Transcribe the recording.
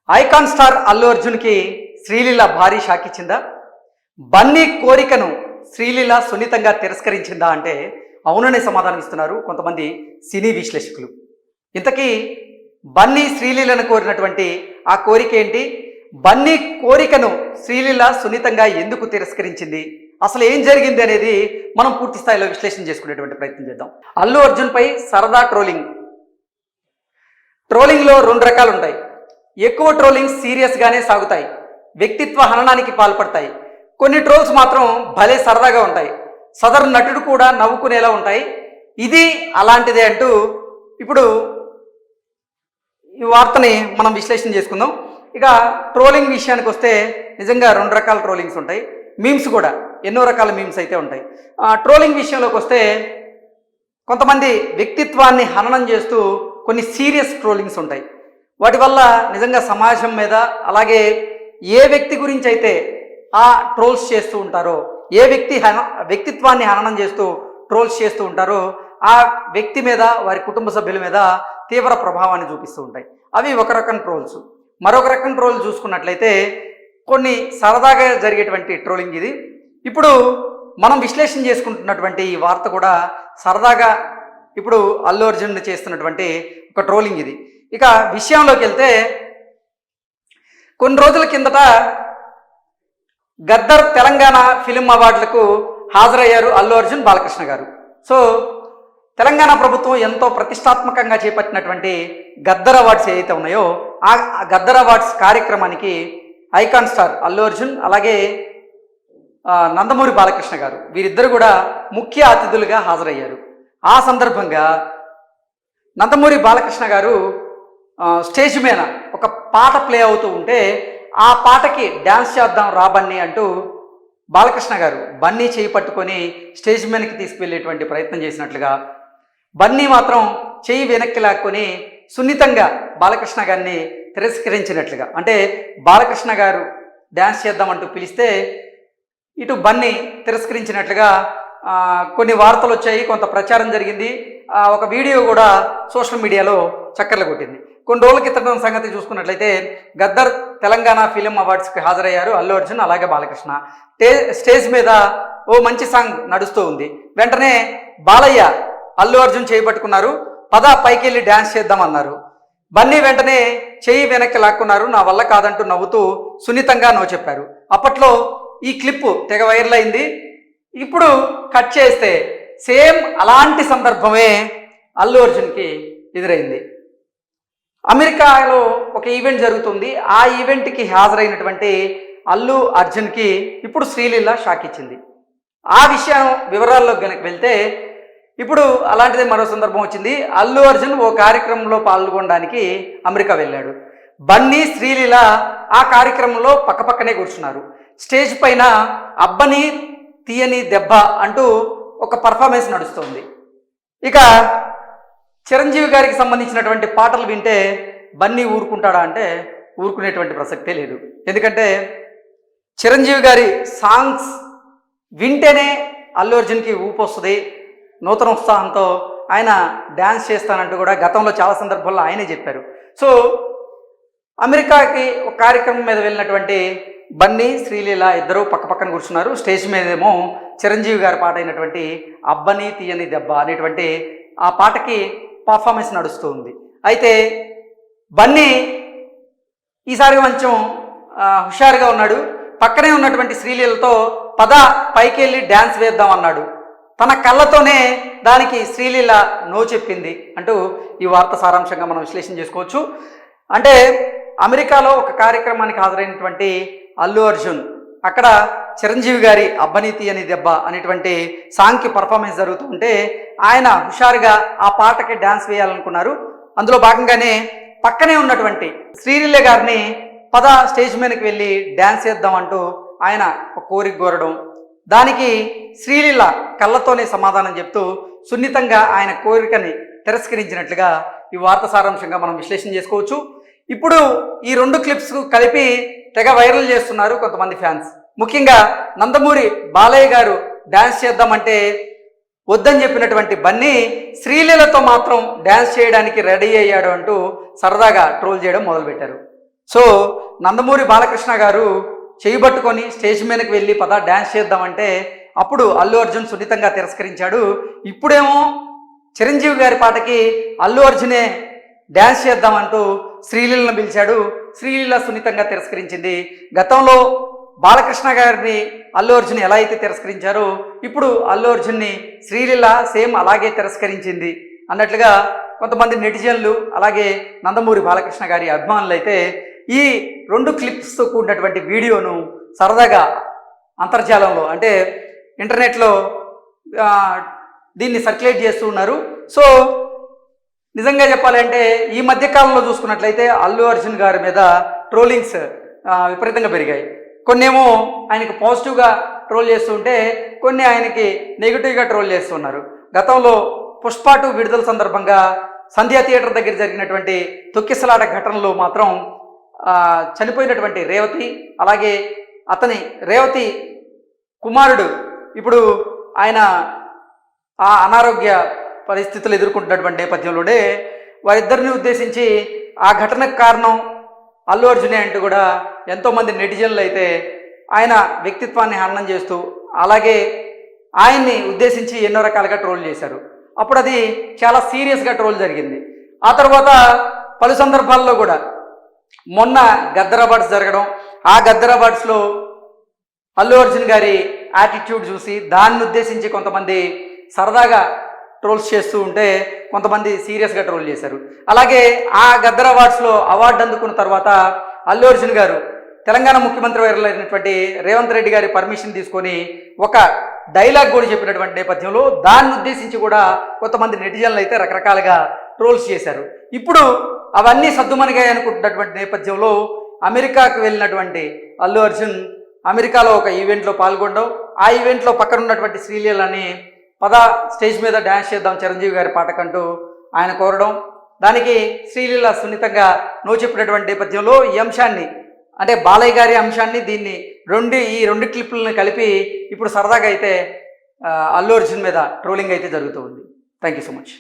Icon star Allu అర్జున్కి శ్రీలీల భారీ shock ఇచ్చిందా? బన్నీ కోరికను శ్రీలీల సున్నితంగా తిరస్కరించిందా అంటే అవుననే సమాధానం ఇస్తున్నారు కొంతమంది సినీ విశ్లేషకులు. ఇంతకీ బన్నీ శ్రీలీలను కోరినటువంటి ఆ కోరిక ఏంటి? బన్నీ కోరికను శ్రీలీల సున్నితంగా ఎందుకు తిరస్కరించింది? అసలు ఏం జరిగింది అనేది మనం పూర్తి స్థాయిలో విశ్లేషణ చేసుకునేటువంటి ప్రయత్నం చేద్దాం. అల్లు అర్జున్పై సరదా ట్రోలింగ్లో రెండు రకాలు ఉంటాయి. ఎక్కువ ట్రోలింగ్స్ సీరియస్గానే సాగుతాయి, వ్యక్తిత్వ హననానికి పాల్పడతాయి. కొన్ని ట్రోల్స్ మాత్రం భలే సరదాగా ఉంటాయి, సదరు నటుడు కూడా నవ్వుకునేలా ఉంటాయి. ఇది అలాంటిదే అంటూ ఇప్పుడు ఈ వార్తని మనం విశ్లేషణ చేసుకుందాం. ఇక ట్రోలింగ్ విషయానికి వస్తే నిజంగా రెండు రకాల ట్రోలింగ్స్ ఉంటాయి, మీమ్స్ కూడా ఎన్నో రకాల మీమ్స్ అయితే ఉంటాయి. ట్రోలింగ్ విషయంలోకి వస్తే కొంతమంది వ్యక్తిత్వాన్ని హననం చేస్తూ కొన్ని సీరియస్ ట్రోలింగ్స్ ఉంటాయి. వాటి వల్ల నిజంగా సమాజం మీద, అలాగే ఏ వ్యక్తి గురించి అయితే ఆ ట్రోల్స్ చేస్తూ ఉంటారో, ఏ వ్యక్తిత్వాన్ని హననం చేస్తూ ట్రోల్స్ చేస్తూ ఉంటారో ఆ వ్యక్తి మీద, వారి కుటుంబ సభ్యుల మీద తీవ్ర ప్రభావాన్ని చూపిస్తూ ఉంటాయి. అవి ఒక రకం ట్రోల్స్. మరొక రకం ట్రోల్ చూసుకున్నట్లయితే కొన్ని సరదాగా జరిగేటువంటి ట్రోలింగ్ ఇది. ఇప్పుడు మనం విశ్లేషణ చేసుకుంటున్నటువంటి ఈ వార్త కూడా సరదాగా ఇప్పుడు అల్లు అర్జున్ చేస్తున్నటువంటి ఒక ట్రోలింగ్ ఇది. ఇక విషయంలోకి వెళ్తే కొన్ని రోజుల కిందట గద్దర్ తెలంగాణ ఫిలిం అవార్డులకు హాజరయ్యారు అల్లు అర్జున్, బాలకృష్ణ గారు. సో తెలంగాణ ప్రభుత్వం ఎంతో ప్రతిష్టాత్మకంగా చేపట్టినటువంటి గద్దర్ అవార్డ్స్ ఏవైతే ఉన్నాయో ఆ గద్దర్ అవార్డ్స్ కార్యక్రమానికి ఐకాన్ స్టార్ అల్లు అర్జున్, అలాగే నందమూరి బాలకృష్ణ గారు, వీరిద్దరు కూడా ముఖ్య అతిథులుగా హాజరయ్యారు. ఆ సందర్భంగా నందమూరి బాలకృష్ణ గారు స్టేజ్ మీద ఒక పాట ప్లే అవుతూ ఉంటే ఆ పాటకి డ్యాన్స్ చేద్దాం రా బన్నీ అంటూ బాలకృష్ణ గారు బన్నీ చేయి పట్టుకొని స్టేజ్ మీదకి తీసుకువెళ్ళేటువంటి ప్రయత్నం చేసినట్లుగా, బన్నీ మాత్రం చేయి వెనక్కి లాక్కొని సున్నితంగా బాలకృష్ణ గారిని తిరస్కరించినట్లుగా, అంటే బాలకృష్ణ గారు డ్యాన్స్ చేద్దామంటూ పిలిస్తే ఇటు బన్నీ తిరస్కరించినట్లుగా కొన్ని వార్తలు వచ్చాయి, కొంత ప్రచారం జరిగింది. ఒక వీడియో కూడా సోషల్ మీడియాలో చక్కర్లు కొట్టింది. కొన్ని రోజుల క్రితం సంగతి చూసుకున్నట్లయితే గద్దర్ తెలంగాణ ఫిలిం అవార్డ్స్కి హాజరయ్యారు అల్లు అర్జున్, అలాగే బాలకృష్ణ. స్టేజ్ మీద ఓ మంచి సాంగ్ నడుస్తూ ఉంది. వెంటనే బాలయ్య అల్లు అర్జున్ చేయి పట్టుకున్నారు, పద పైకి వెళ్ళి డ్యాన్స్ చేద్దామన్నారు. బన్నీ వెంటనే చేయి వెనక్కి లాక్కున్నారు, నా వల్ల కాదంటూ నవ్వుతూ సున్నితంగా నో చెప్పారు. అప్పట్లో ఈ క్లిప్పు తెగ వైరల్ అయింది. ఇప్పుడు కట్ చేస్తే సేమ్ అలాంటి సందర్భమే అల్లు అర్జున్కి ఎదురైంది. అమెరికాలో ఒక ఈవెంట్ జరుగుతుంది. ఆ ఈవెంట్కి హాజరైనటువంటి అల్లు అర్జున్కి ఇప్పుడు శ్రీలీల షాక్ ఇచ్చింది. ఆ విషయం వివరాల్లో కనుక వెళ్తే ఇప్పుడు అలాంటిదే మరో సందర్భం వచ్చింది. అల్లు అర్జున్ ఓ కార్యక్రమంలో పాల్గొనడానికి అమెరికా వెళ్ళాడు. బన్నీ, శ్రీలీల ఆ కార్యక్రమంలో పక్కపక్కనే కూర్చున్నారు. స్టేజ్ పైన అబ్బని తీయని దెబ్బ అంటూ ఒక పర్ఫార్మెన్స్ నడుస్తుంది. ఇక చిరంజీవి గారికి సంబంధించినటువంటి పాటలు వింటే బన్నీ ఊరుకుంటాడా అంటే ఊరుకునేటువంటి ప్రసక్తే లేదు. ఎందుకంటే చిరంజీవి గారి సాంగ్స్ వింటేనే అల్లు అర్జున్కి ఊపు వస్తుంది, నూతన ఉత్సాహంతో ఆయన డ్యాన్స్ చేస్తానంటూ కూడా గతంలో చాలా సందర్భాల్లో ఆయనే చెప్పారు. సో అమెరికాకి ఒక కార్యక్రమం మీద వెళ్ళినటువంటి బన్నీ, శ్రీలీల ఇద్దరు పక్కపక్కన కూర్చున్నారు. స్టేజ్ మీదేమో చిరంజీవి గారి పాట అయినటువంటి అబ్బని తీయని దెబ్బ అనేటువంటి ఆ పాటకి పర్ఫార్మెన్స్ నడుస్తూ ఉంది. అయితే బన్నీ ఈసారి కొంచెం హుషారుగా ఉన్నాడు. పక్కనే ఉన్నటువంటి శ్రీలీలతో పద పైకి వెళ్ళి డ్యాన్స్ వేద్దాం అన్నాడు. తన కళ్ళతోనే దానికి శ్రీలీల నో చెప్పింది అంటూ ఈ వార్త సారాంశంగా మనం విశ్లేషణ చేసుకోవచ్చు. అంటే అమెరికాలో ఒక కార్యక్రమానికి హాజరైనటువంటి అల్లు అర్జున్ అక్కడ చిరంజీవి గారి అబ్బనీతి అని దెబ్బ అనేటువంటి సాంగ్కి పర్ఫార్మెన్స్ జరుగుతుంటే ఆయన హుషారుగా ఆ పాటకి డ్యాన్స్ వేయాలనుకున్నారు. అందులో భాగంగానే పక్కనే ఉన్నటువంటి శ్రీలీల గారిని పద స్టేజ్ మీదకి వెళ్ళి డ్యాన్స్ చేద్దాం అంటూ ఆయన ఒక కోరిక కోరడం, దానికి శ్రీలీల కళ్ళతోనే సమాధానం చెప్తూ సున్నితంగా ఆయన కోరికని తిరస్కరించినట్లుగా ఈ వార్త సారాంశంగా మనం విశ్లేషణ చేసుకోవచ్చు. ఇప్పుడు ఈ రెండు క్లిప్స్ కలిపి తెగ వైరల్ చేస్తున్నారు కొంతమంది ఫ్యాన్స్. ముఖ్యంగా నందమూరి బాలయ్య గారు డ్యాన్స్ చేద్దామంటే వద్దని చెప్పినటువంటి బన్నీ శ్రీలీలతో మాత్రం డ్యాన్స్ చేయడానికి రెడీ అయ్యాడు అంటూ సరదాగా ట్రోల్ చేయడం మొదలుపెట్టారు. సో నందమూరి బాలకృష్ణ గారు చేయబట్టుకొని స్టేజ్ మీదకి వెళ్ళి పద డ్యాన్స్ చేద్దామంటే అప్పుడు అల్లు అర్జున్ సున్నితంగా తిరస్కరించాడు. ఇప్పుడేమో చిరంజీవి గారి పాటకి అల్లు అర్జునే డ్యాన్స్ చేద్దామంటూ శ్రీలీలను పిలిచాడు. శ్రీలీల సున్నితంగా తిరస్కరించింది. గతంలో బాలకృష్ణ గారిని అల్లు అర్జున్ ఎలా అయితే తిరస్కరించారో ఇప్పుడు అల్లు అర్జున్ని శ్రీలీల సేమ్ అలాగే తిరస్కరించింది అన్నట్లుగా కొంతమంది నెటిజన్లు అలాగే నందమూరి బాలకృష్ణ గారి అభిమానులు అయితే ఈ 2 క్లిప్స్తో కూడినటువంటి వీడియోను సరదాగా అంతర్జాలంలో అంటే ఇంటర్నెట్లో దీన్ని సర్క్యులేట్ చేస్తూ ఉన్నారు. సో నిజంగా చెప్పాలంటే ఈ మధ్యకాలంలో చూసుకున్నట్లయితే అల్లు అర్జున్ గారి మీద ట్రోలింగ్స్ విపరీతంగా పెరిగాయి. కొన్నేమో ఆయనకు పాజిటివ్గా ట్రోల్ చేస్తూ ఉంటే కొన్ని ఆయనకి నెగిటివ్గా ట్రోల్ చేస్తున్నారు. గతంలో పుష్ప 2 విడుదల సందర్భంగా సంధ్యా థియేటర్ దగ్గర జరిగినటువంటి తొక్కిసలాట ఘటనలో మాత్రం చనిపోయినటువంటి రేవతి అలాగే రేవతి కుమారుడు ఇప్పుడు ఆయన ఆ అనారోగ్య పరిస్థితులు ఎదుర్కొంటున్నటువంటి నేపథ్యంలోనే వారిద్దరిని ఉద్దేశించి ఆ ఘటనకు కారణం అల్లు అర్జునే అంటూ కూడా ఎంతోమంది నెటిజన్లు అయితే ఆయన వ్యక్తిత్వాన్ని హననం చేస్తూ అలాగే ఆయన్ని ఉద్దేశించి ఎన్నో రకాలుగా ట్రోల్ చేశారు. అప్పుడు అది చాలా సీరియస్గా ట్రోల్ జరిగింది. ఆ తర్వాత పలు సందర్భాల్లో కూడా మొన్న గద్దర్ అవార్డ్స్ జరగడం, ఆ గద్దర్ అవార్డ్స్లో అల్లు అర్జున్ గారి యాటిట్యూడ్ చూసి దాన్ని ఉద్దేశించి కొంతమంది సరదాగా ట్రోల్స్ చేస్తూ ఉంటే కొంతమంది సీరియస్గా ట్రోల్ చేశారు. అలాగే ఆ గద్దర్ అవార్డ్స్లో అవార్డు అందుకున్న తర్వాత అల్లు అర్జున్ గారు తెలంగాణ ముఖ్యమంత్రి అయినటువంటి రేవంత్ రెడ్డి గారి పర్మిషన్ తీసుకొని ఒక డైలాగ్ కూడా చెప్పినటువంటి నేపథ్యంలో దాన్ని ఉద్దేశించి కూడా కొంతమంది నెటిజన్లు అయితే రకరకాలుగా ట్రోల్స్ చేశారు. ఇప్పుడు అవన్నీ సద్దుమణిగాయి అనుకుంటున్నటువంటి నేపథ్యంలో అమెరికాకు వెళ్ళినటువంటి అల్లు అర్జున్ అమెరికాలో ఒక ఈవెంట్లో పాల్గొనడం, ఆ ఈవెంట్లో పక్కన ఉన్నటువంటి శ్రీలీలని పద స్టేజ్ మీద డ్యాన్స్ చేద్దాం చిరంజీవి గారి పాటకంటూ ఆయన కోరడం, దానికి శ్రీలీల సున్నితంగా నో చెప్పినటువంటి నేపథ్యంలో ఈ అంశాన్ని అంటే బాలయ్య గారి అంశాన్ని దీన్ని ఈ రెండు క్లిప్పులను కలిపి ఇప్పుడు సరదాగా అయితే అల్లు అర్జున్ మీద ట్రోలింగ్ అయితే జరుగుతూ ఉంది. Thank you so much.